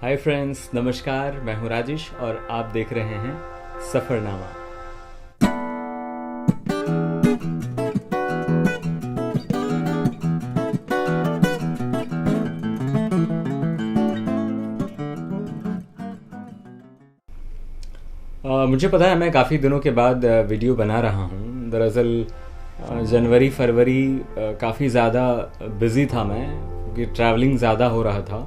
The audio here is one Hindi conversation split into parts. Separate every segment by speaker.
Speaker 1: हाय फ्रेंड्स, नमस्कार। मैं हूं राजेश और आप देख रहे हैं सफ़रनामा। मुझे पता है मैं काफ़ी दिनों के बाद वीडियो बना रहा हूं। दरअसल जनवरी फरवरी काफ़ी ज़्यादा बिज़ी था मैं, क्योंकि ट्रैवलिंग ज़्यादा हो रहा था।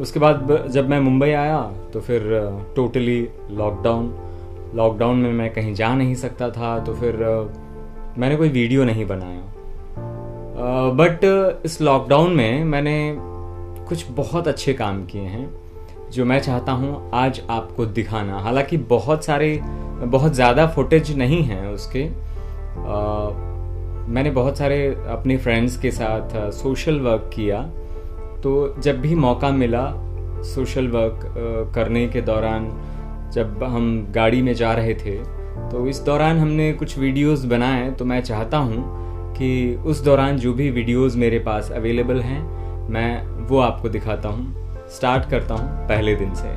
Speaker 1: उसके बाद जब मैं मुंबई आया तो फिर टोटली लॉकडाउन में मैं कहीं जा नहीं सकता था, तो फिर मैंने कोई वीडियो नहीं बनाया। बट इस लॉकडाउन में मैंने कुछ बहुत अच्छे काम किए हैं जो मैं चाहता हूँ आज आपको दिखाना। हालांकि बहुत ज़्यादा फुटेज नहीं है उसके। मैंने बहुत सारे अपने फ्रेंड्स के साथ सोशल वर्क किया, तो जब भी मौका मिला सोशल वर्क करने के दौरान, जब हम गाड़ी में जा रहे थे तो इस दौरान हमने कुछ वीडियोस बनाए। तो मैं चाहता हूँ कि उस दौरान जो भी वीडियोस मेरे पास अवेलेबल हैं मैं वो आपको दिखाता हूँ। स्टार्ट करता हूँ पहले दिन से।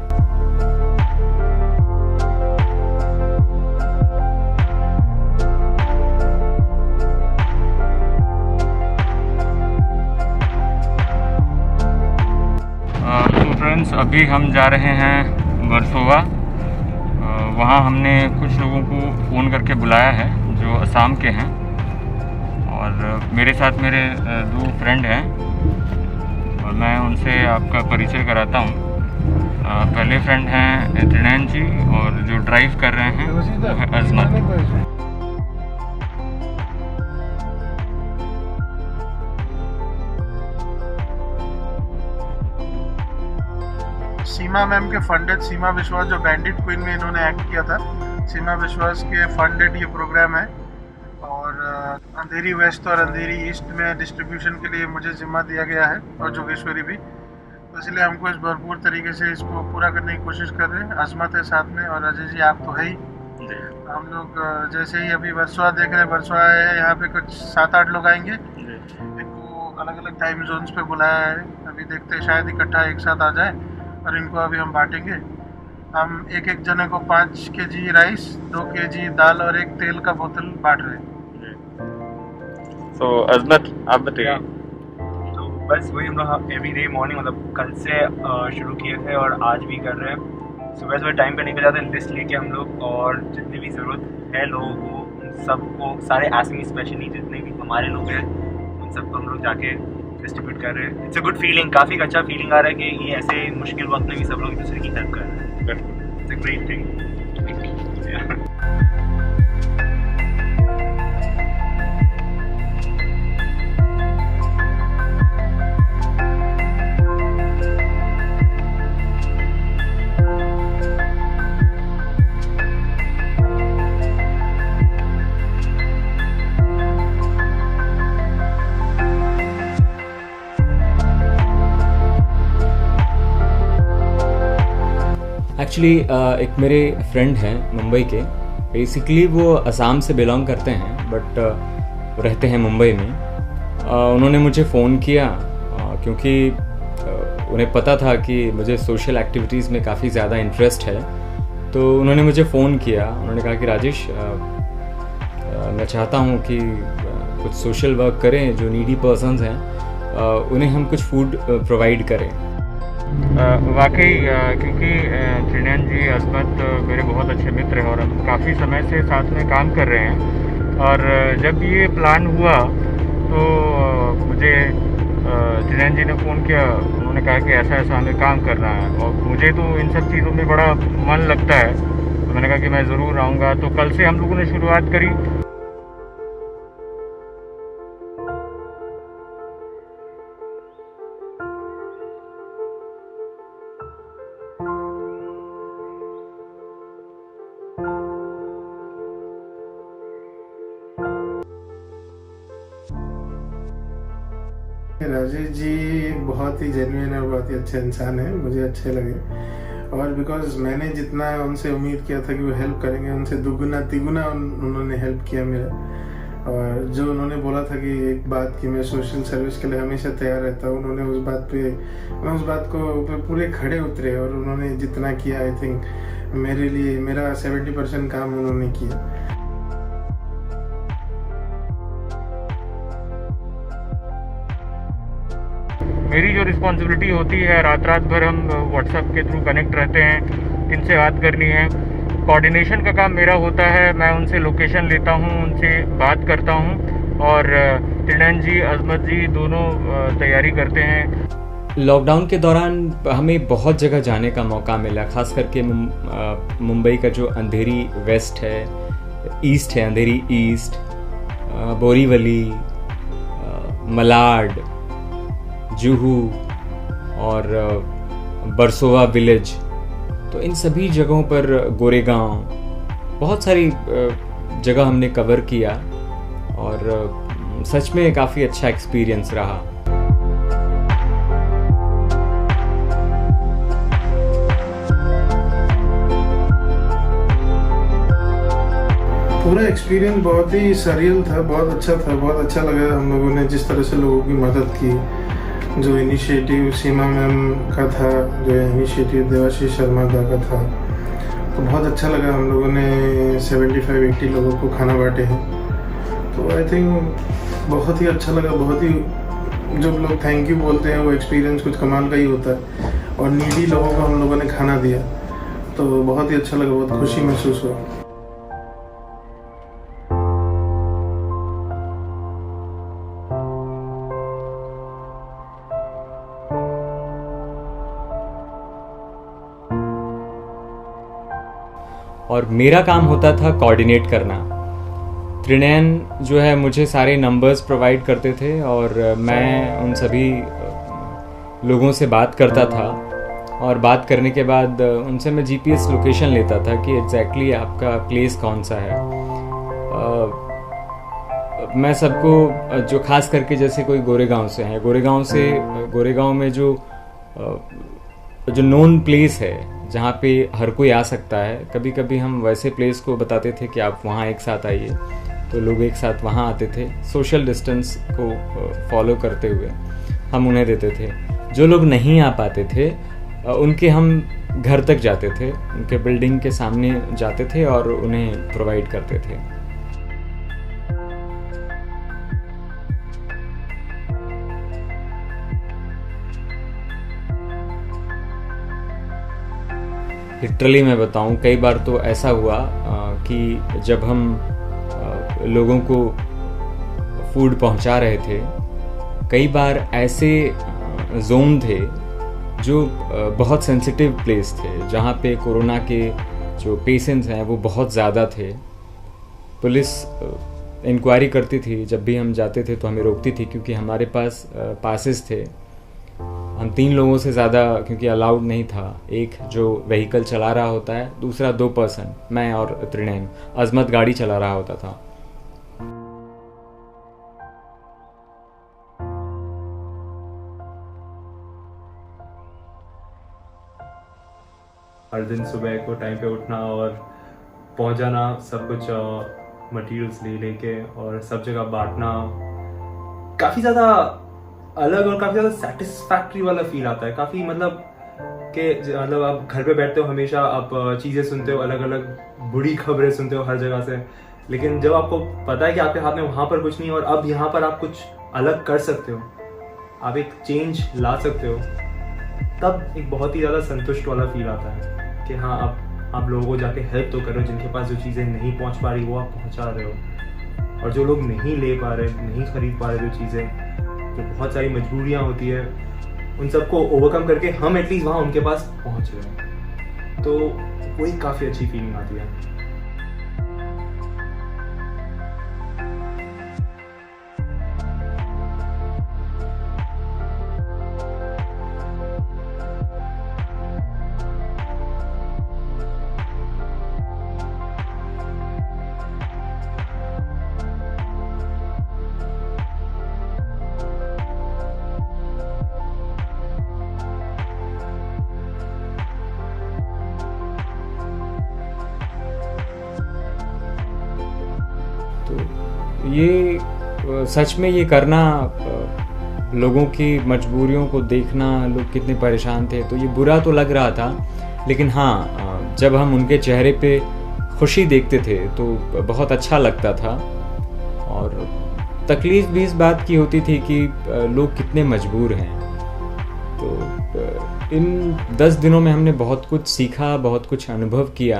Speaker 1: तो फ्रेंड्स, अभी हम जा रहे हैं वर्सोवा। वहाँ हमने कुछ लोगों को फ़ोन करके बुलाया है जो असम के हैं, और मेरे साथ मेरे दो फ्रेंड हैं और मैं उनसे आपका परिचय कराता हूँ। पहले फ्रेंड हैं त्रिनयन जी, और जो ड्राइव कर रहे हैं वो है अजमत।
Speaker 2: सीमा मैम के फंडेड, सीमा विश्वास जो बैंडिट क्वीन में इन्होंने एक्ट किया था, सीमा विश्वास के फंडेड ये प्रोग्राम है। और अंधेरी वेस्ट और अंधेरी ईस्ट में डिस्ट्रीब्यूशन के लिए मुझे जिम्मा दिया गया है, और जोगेश्वरी भी। तो इसलिए हमको इस भरपूर तरीके से इसको पूरा करने की कोशिश कर रहे हैं। अजमत है साथ में, और अजय जी आप तो है ही। हम लोग जैसे ही अभी वर्सोवा देख रहे हैं, वर्सोवा है, यहाँ पे कुछ 7-8 लोग आएंगे। इनको अलग अलग टाइम जोन्स पे बुलाया है। अभी देखते हैं शायद इकट्ठा एक साथ आ जाए, और इनको अभी हम बांटेंगे। हम एक जने को 5 केजी राइस, 2 केजी दाल और 1 तेल का बोतल बांट रहे हैं।
Speaker 3: तो अजमत आप बताइए।
Speaker 4: तो बस वही हम लोग एवरी डे मॉर्निंग, मतलब कल से शुरू किए थे और आज भी कर रहे हैं। सुबह सुबह टाइम पे निकल जाते हैं लिस्ट लेके हम लोग, और जितनी भी ज़रूरत है लोगों को, उन सबको, सारे आसमी स्पेशली जितने भी हमारे लोग हैं, उन सबको हम लोग जाके डिस्ट्रीब्यूट कर रहे हैं। इट्स अ गुड फीलिंग, काफ़ी अच्छा फीलिंग आ रहा है कि ये ऐसे मुश्किल वक्त में भी सब लोग एक दूसरे की हेल्प कर रहे हैं। It's a great thing.
Speaker 1: Actually एक मेरे फ्रेंड हैं मुंबई के। बेसिकली वो असम से बिलोंग करते हैं, बट रहते हैं मुंबई में। उन्होंने मुझे फ़ोन किया क्योंकि उन्हें पता था कि मुझे सोशल एक्टिविटीज़ में काफ़ी ज़्यादा इंटरेस्ट है। तो उन्होंने मुझे फ़ोन किया। उन्होंने कहा कि राजेश, मैं चाहता हूँ कि कुछ सोशल वर्क करें, जो नीडी पर्सन्स हैं उन्हें हम कुछ फूड प्रोवाइड करें। वाकई क्योंकि त्रिनयन जी, अजमत मेरे बहुत अच्छे मित्र हैं और हम काफ़ी समय से साथ में काम कर रहे हैं। और जब ये प्लान हुआ तो मुझे त्रिनयन जी ने फ़ोन किया। उन्होंने कहा कि ऐसा ऐसा हमें काम करना है, और मुझे तो इन सब चीज़ों में बड़ा मन लगता है। तो मैंने कहा कि मैं ज़रूर आऊँगा। तो कल से हम लोगों ने शुरुआत करी।
Speaker 2: राजेश जी एक बहुत ही जेन्युइन और बहुत ही अच्छे इंसान है, मुझे अच्छे लगे। और बिकॉज मैंने जितना उनसे उम्मीद किया था कि वो हेल्प करेंगे, उनसे दुगुना तिगुना उन्होंने हेल्प किया मेरा। और जो उन्होंने बोला था कि एक बात कि मैं सोशल सर्विस के लिए हमेशा तैयार रहता हूँ, उन्होंने उस बात को पे पूरे खड़े उतरे और उन्होंने जितना किया, आई थिंक मेरे लिए मेरा 70% काम उन्होंने किया।
Speaker 5: मेरी जो रिस्पॉन्सिबिलिटी होती है, रात भर हम व्हाट्सएप के थ्रू कनेक्ट रहते हैं, किनसे बात करनी है, कोऑर्डिनेशन का काम मेरा होता है। मैं उनसे लोकेशन लेता हूँ, उनसे बात करता हूँ और त्रिनयन जी, अजमत जी दोनों तैयारी करते हैं।
Speaker 1: लॉकडाउन के दौरान हमें बहुत जगह जाने का मौका मिला, खास करके मुंबई का जो अंधेरी वेस्ट है, ईस्ट है, अंधेरी ईस्ट, बोरीवली, मलाड, जुहू और बरसोवा विलेज, तो इन सभी जगहों पर, गोरेगांव, बहुत सारी जगह हमने कवर किया और सच में काफ़ी अच्छा एक्सपीरियंस रहा।
Speaker 2: पूरा एक्सपीरियंस बहुत ही सरियल था, बहुत अच्छा था, बहुत अच्छा लगा हम लोगों ने जिस तरह से लोगों की मदद की। जो इनिशिएटिव सीमा मैम का था, जो इनिशिएटिव देवाशीष शर्मा दा का था, तो बहुत अच्छा लगा। हम लोगों ने 75-80 लोगों को खाना बांटे हैं, तो आई थिंक बहुत ही अच्छा लगा। बहुत ही जब लोग थैंक यू बोलते हैं, वो एक्सपीरियंस कुछ कमाल का ही होता है। और नीडी लोगों को हम लोगों ने खाना दिया, तो बहुत ही अच्छा लगा, बहुत खुशी महसूस हुआ।
Speaker 1: और मेरा काम होता था कोऑर्डिनेट करना। त्रिनयन जो है मुझे सारे नंबर्स प्रोवाइड करते थे और मैं उन सभी लोगों से बात करता था और बात करने के बाद उनसे मैं जीपीएस लोकेशन लेता था कि एग्जैक्टली आपका प्लेस कौन सा है। मैं सबको, जो खास करके जैसे कोई गोरेगांव से है, गोरेगांव में जो नोन प्लेस है जहाँ पे हर कोई आ सकता है, कभी कभी हम वैसे प्लेस को बताते थे कि आप वहाँ एक साथ आइए, तो लोग एक साथ वहाँ आते थे। सोशल डिस्टेंस को फॉलो करते हुए हम उन्हें देते थे। जो लोग नहीं आ पाते थे उनके हम घर तक जाते थे, उनके बिल्डिंग के सामने जाते थे और उन्हें प्रोवाइड करते थे। लिटरली मैं बताऊं, कई बार तो ऐसा हुआ कि जब हम लोगों को फूड पहुंचा रहे थे, कई बार ऐसे जोन थे जो बहुत सेंसिटिव प्लेस थे, जहाँ पे कोरोना के जो पेशेंट्स हैं वो बहुत ज़्यादा थे। पुलिस इंक्वायरी करती थी, जब भी हम जाते थे तो हमें रोकती थी, क्योंकि हमारे पास पासेस थे। हम 3 लोगों से ज़्यादा क्योंकि अलाउड नहीं था। एक जो व्हीकल चला रहा होता है, दूसरा 2 पर्सन, मैं और त्रिनयन। अजमत गाड़ी चला रहा होता था।
Speaker 4: हर दिन सुबह को टाइम पे उठना और पहुंच जाना, सब कुछ मटेरियल्स लेके और सब जगह बांटना, काफ़ी ज़्यादा अलग और काफ़ी ज़्यादा सेटिस्फैक्ट्री वाला फील आता है। काफ़ी मतलब आप घर पे बैठते हो, हमेशा आप चीज़ें सुनते हो, अलग अलग बुरी खबरें सुनते हो हर जगह से, लेकिन जब आपको पता है कि आपके हाथ में वहाँ पर कुछ नहीं है और अब यहाँ पर आप कुछ अलग कर सकते हो, आप एक चेंज ला सकते हो, तब एक बहुत ही ज़्यादा संतुष्ट वाला फील आता है कि हाँ, आप लोगों को जाके हेल्प तो कर रहे हो। जिनके पास जो चीज़ें नहीं पहुँच पा रही वो आप पहुँचा रहे हो, और जो लोग नहीं ले पा रहे, नहीं खरीद पा रहे जो चीज़ें, जो बहुत सारी मजबूरियाँ होती है, उन सबको ओवरकम करके हम एटलीस्ट वहाँ उनके पास पहुँच रहे हैं, तो वही काफ़ी अच्छी फीलिंग आती है।
Speaker 1: ये सच में ये करना, लोगों की मजबूरियों को देखना, लोग कितने परेशान थे, तो ये बुरा तो लग रहा था, लेकिन हाँ जब हम उनके चेहरे पे खुशी देखते थे तो बहुत अच्छा लगता था। और तकलीफ़ भी इस बात की होती थी कि लोग कितने मजबूर हैं। तो इन 10 दिनों में हमने बहुत कुछ सीखा, बहुत कुछ अनुभव किया,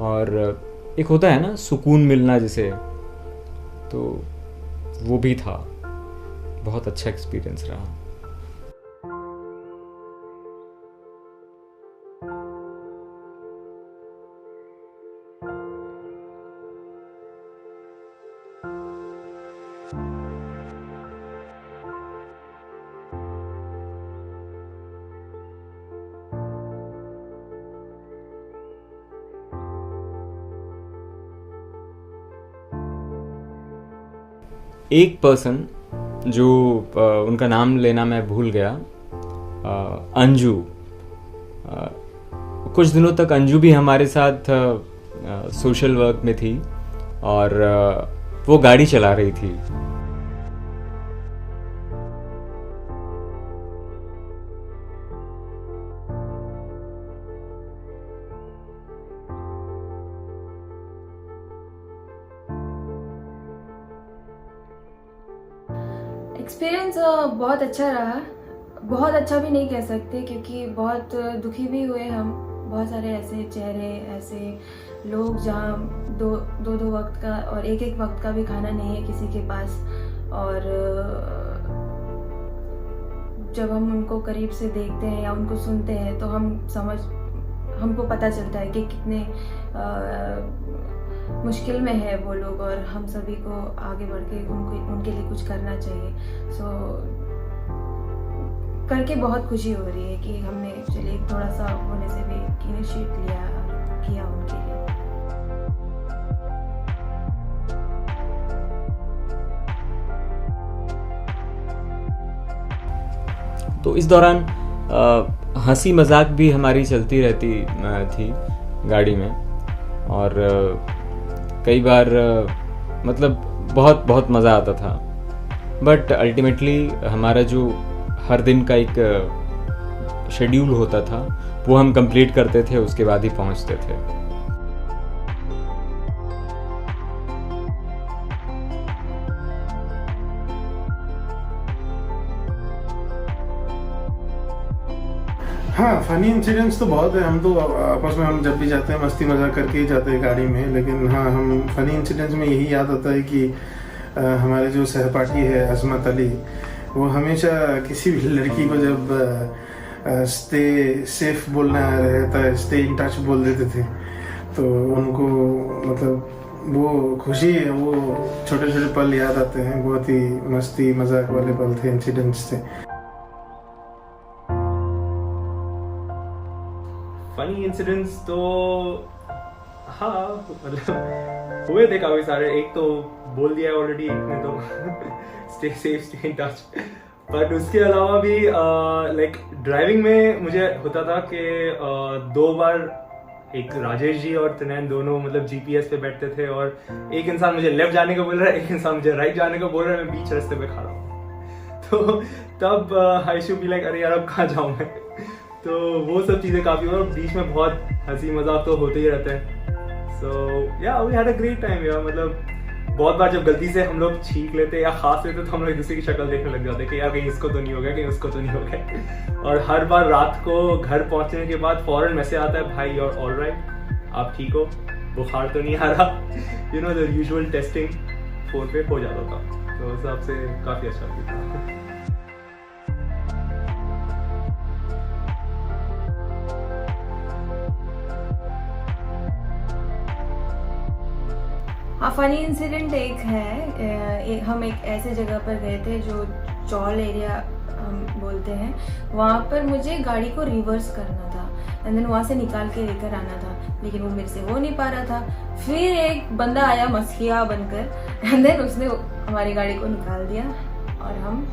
Speaker 1: और एक होता है ना सुकून मिलना जिसे, तो वो भी था। बहुत अच्छा एक्सपीरियंस रहा। एक पर्सन जो उनका नाम लेना मैं भूल गया, अंजू, कुछ दिनों तक अंजू भी हमारे साथ सोशल वर्क में थी, और वो गाड़ी चला रही थी।
Speaker 6: एक्सपीरियंस बहुत अच्छा रहा। बहुत अच्छा भी नहीं कह सकते, क्योंकि बहुत दुखी भी हुए हम। बहुत सारे ऐसे चेहरे, ऐसे लोग जहाँ दो वक्त का और एक वक्त का भी खाना नहीं है किसी के पास। और जब हम उनको करीब से देखते हैं या उनको सुनते हैं तो हमको पता चलता है कि कितने मुश्किल में है वो लोग, और हम सभी को आगे बढ़ के उनके लिए कुछ करना चाहिए। सो करके बहुत खुशी हो रही है कि हमने एक्चुअली थोड़ा सा होने से भी इनिशिएट लिया और किया उनके लिए।
Speaker 1: तो इस दौरान हंसी मजाक भी हमारी चलती रहती थी गाड़ी में, और कई बार मतलब बहुत मज़ा आता था। बट अल्टीमेटली हमारा जो हर दिन का एक शेड्यूल होता था वो हम कंप्लीट करते थे, उसके बाद ही पहुंचते थे।
Speaker 2: हाँ, फनी इंसिडेंट्स तो बहुत है। हम तो आपस में हम जब भी जाते हैं मस्ती मजाक करके ही जाते हैं गाड़ी में, लेकिन हाँ, हम फनी इंसिडेंट्स में यही याद आता है कि हमारे जो सहपाठी है अजमत अली, वो हमेशा किसी भी लड़की को जब स्टे सेफ बोलना रहता है, स्टे इन टच बोल देते थे, तो उनको मतलब वो खुशी है, वो छोटे छोटे पल याद आते हैं। बहुत ही मस्ती मजाक वाले पल थे, इंसिडेंट्स थे।
Speaker 4: फनी इंसिडेंट्स तो हाँ मतलब हुए थे काफ़ी सारे। एक तो बोल दिया है ऑलरेडी, एक ने तो stay safe stay in touch. But उसके अलावा भी लाइक ड्राइविंग में मुझे होता था कि 2 बार एक राजेश जी और तनैन दोनों मतलब जीपीएस पे बैठते थे, और एक इंसान मुझे लेफ्ट जाने को बोल रहा है, एक इंसान मुझे राइट जाने को बोल रहा है, मैं बीच रास्ते पे खड़ा हूँ। तो तब आई शुड बी लाइक अरे यार अब कहाँ जाऊँ मैं। तो वो सब चीज़ें काफ़ी, और बीच में बहुत हंसी मजाक तो होते ही रहते हैं। So yeah we had a great time यार। मतलब बहुत बार जब गलती से हम लोग छींक लेते या खास लेते तो हम लोग एक दूसरे की शक्ल देखने लग जाते कि यार कहीं इसको तो नहीं हो गया, कहीं उसको तो नहीं हो गया। और हर बार रात को घर पहुंचने के बाद फौरन मैसेज आता है, भाई यू आर ऑल राइट, आप ठीक हो, बुखार तो नहीं आ रहा। You know the usual testing phone पे हो जाता था, तो उस हिसाब से काफ़ी अच्छा था।
Speaker 6: हाँ, फनी इंसिडेंट एक है। हम एक ऐसे जगह पर गए थे जो चौल एरिया हम बोलते हैं। वहाँ पर मुझे गाड़ी को रिवर्स करना था एंड देन वहाँ से निकाल के लेकर आना था, लेकिन वो मेरे से हो नहीं पा रहा था। फिर एक बंदा आया मस्किया बनकर एंड देन उसने हमारी गाड़ी को निकाल दिया और हम